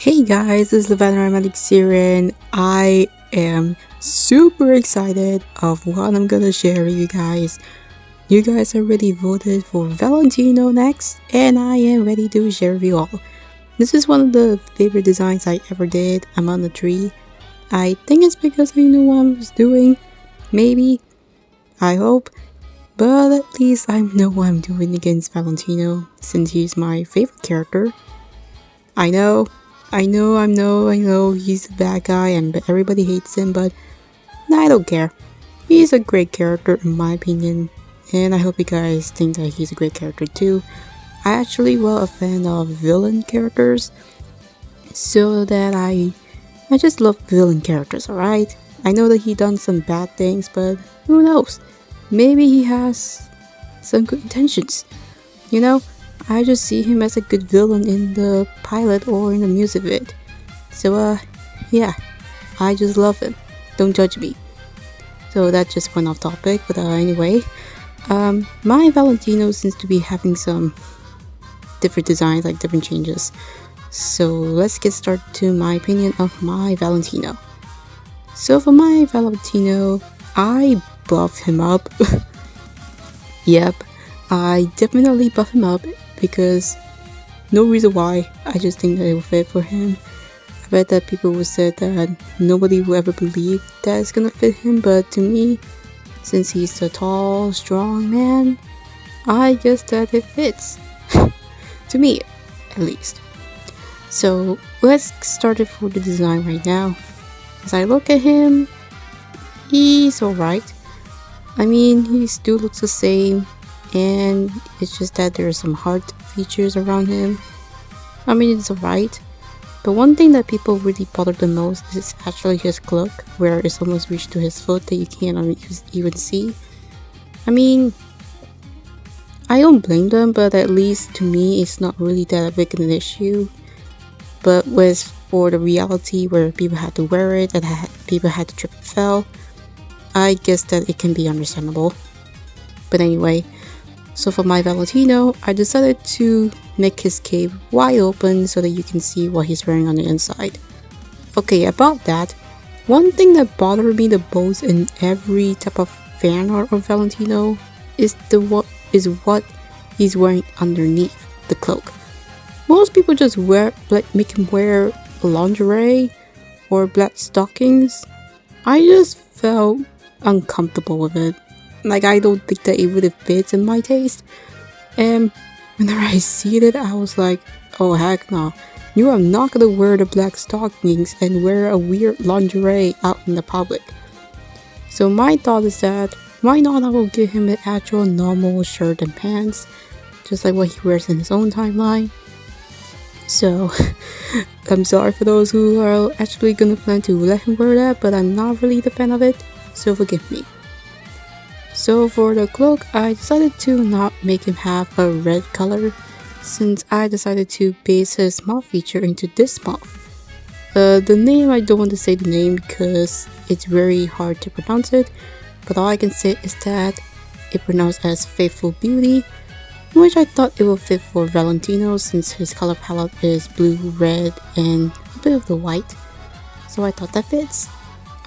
Hey guys, this is the Valentino here and I am super excited of what I'm gonna share with you guys. You guys already voted for Valentino next and I am ready to share with you all. This is one of the favorite designs I ever did. I'm on the tree. I think it's because I knew what I was doing. Maybe. I hope. But at least I know what I'm doing against Valentino since he's my favorite character. I know he's a bad guy and everybody hates him, but I don't care. He's a great character in my opinion, and I hope you guys think that he's a great character too. I actually was a fan of villain characters, so that I just love villain characters, alright? I know that he done some bad things, but who knows? Maybe he has some good intentions, you know? I just see him as a good villain in the pilot or in the music vid. So yeah, I just love him. Don't judge me. So that just went off topic, but anyway, my Valentino seems to be having some different designs, like different changes. So let's get started to my opinion of my Valentino. So for my Valentino, I buffed him up. Yep, I definitely buffed him up because no reason why. I just think that it will fit for him. I bet that people will say that nobody will ever believe that it's gonna fit him, but to me, since he's a tall, strong man, I guess that it fits. To me, at least. So let's start it for the design right now. As I look at him, he's alright. I mean, he still looks the same, and it's just that there are some heart features around him. I mean, it's alright. But one thing that people really bother the most is actually his cloak, where it's almost reached to his foot that you can't even see. I mean, I don't blame them, but at least to me, it's not really that big of an issue. But for the reality where people had to wear it and people had to trip and fell, I guess that it can be understandable. But anyway, so for my Valentino, I decided to make his cape wide open so that you can see what he's wearing on the inside. Okay, about that, one thing that bothered me the most in every type of fan art of Valentino is what he's wearing underneath the cloak. Most people just make him wear lingerie or black stockings. I just felt uncomfortable with it. Like, I don't think that it really fits in my taste. And whenever I see it, I was like, oh heck no. You are not gonna wear the black stockings and wear a weird lingerie out in the public. So my thought is that, why not I will give him an actual normal shirt and pants, just like what he wears in his own timeline. So, I'm sorry for those who are actually gonna plan to let him wear that, but I'm not really the fan of it, so forgive me. So for the cloak, I decided to not make him have a red color, since I decided to base his mouth feature into this mouth. The name, I don't want to say the name because it's very hard to pronounce it, but all I can say is that it pronounced as Faithful Beauty, which I thought it would fit for Valentino since his color palette is blue, red, and a bit of the white, so I thought that fits.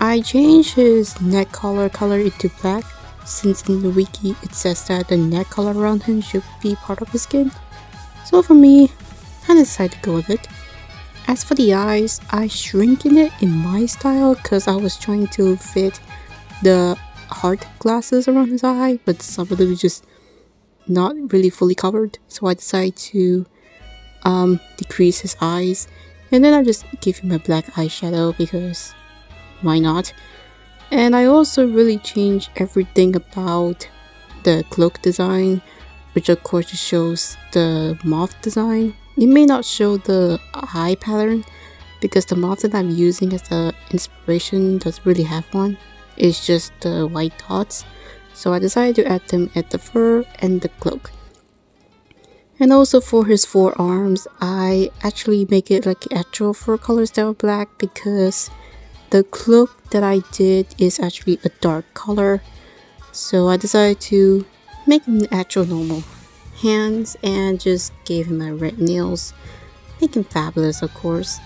I changed his neck collar into black, since in the wiki it says that the neck color around him should be part of his skin. So for me, I decided to go with it. As for the eyes, I shrinking it in my style because I was trying to fit the heart glasses around his eye, but some of them was just not really fully covered, so I decided to decrease his eyes, and then I just give him a black eyeshadow because why not? And I also really changed everything about the cloak design, which of course just shows the moth design. It may not show the eye pattern because the moth that I'm using as the inspiration doesn't really have one. It's just the white dots. So I decided to add them at the fur and the cloak. And also for his forearms, I actually make it like actual fur colors that were black because the cloak that I did is actually a dark color. So I decided to make him actual normal hands and just gave him my red nails. Make him fabulous, of course.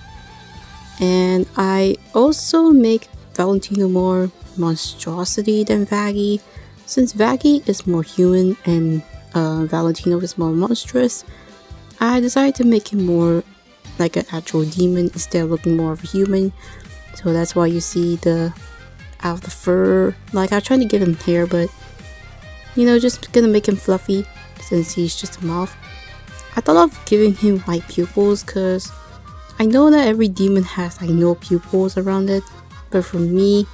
And I also make Valentino more monstrosity than Vaggie. Since Vaggie is more human and Valentino is more monstrous, I decided to make him more like an actual demon instead of looking more of a human. So that's why you see the out of the fur. Like, I tried to give him hair, but you know, just gonna make him fluffy since he's just a moth. I thought of giving him white pupils because I know that every demon has like no pupils around it, but for me,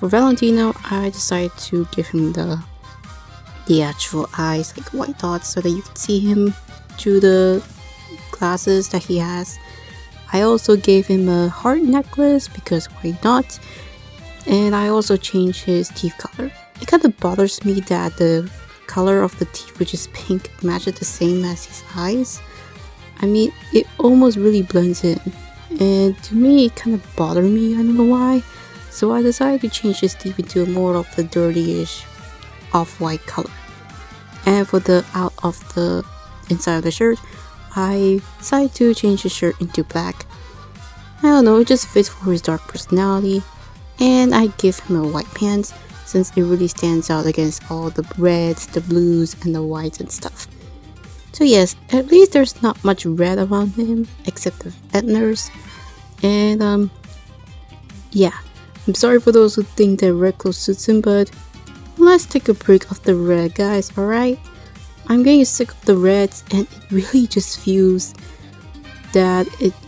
for Valentino, I decided to give him the actual eyes, like white dots, so that you can see him through the glasses that he has. I also gave him a heart necklace because why not? And I also changed his teeth color. It kind of bothers me that the color of the teeth, which is pink, matches the same as his eyes. I mean, it almost really blends in, and to me it kind of bothered me, I don't know why. So I decided to change his teeth into a more of the dirty-ish off-white color. And for the out of the inside of the shirt, I decided to change his shirt into black. I don't know, it just fits for his dark personality. And I give him a white pants since it really stands out against all the reds, the blues, and the whites and stuff. So yes, at least there's not much red around him except the feathers. And yeah, I'm sorry for those who think that red clothes suits him, but let's take a break of the red, guys, alright? I'm getting sick of the reds, and it really just feels that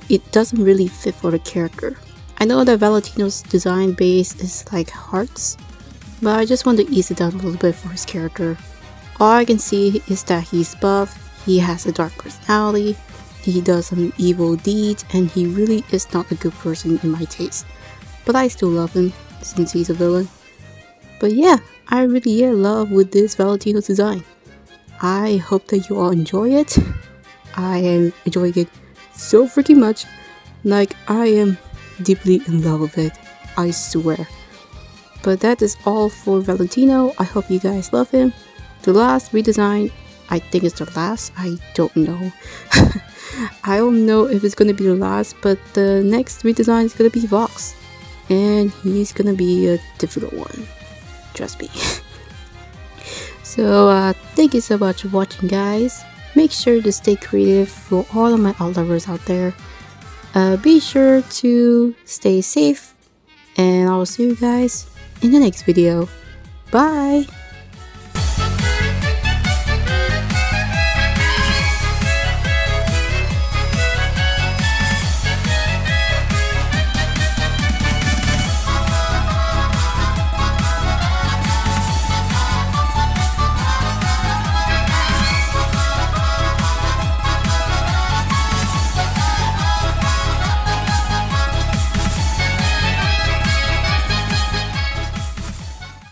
it doesn't really fit for the character. I know that Valentino's design base is like hearts, but I just want to ease it down a little bit for his character. All I can see is that he's buff, he has a dark personality, he does some evil deeds, and he really is not a good person in my taste. But I still love him since he's a villain. But yeah, I really love with this Valentino design. I hope that you all enjoy it. I am enjoying it so freaking much. Like, I am deeply in love with it, I swear. But that is all for Valentino. I hope you guys love him. The last redesign, I think it's the last, I don't know. I don't know if it's gonna be the last, but the next redesign is gonna be Vox. And he's gonna be a difficult one, trust me. So thank you so much for watching, guys. Make sure to stay creative for all of my art lovers out there. Be sure to stay safe, and I will see you guys in the next video. Bye!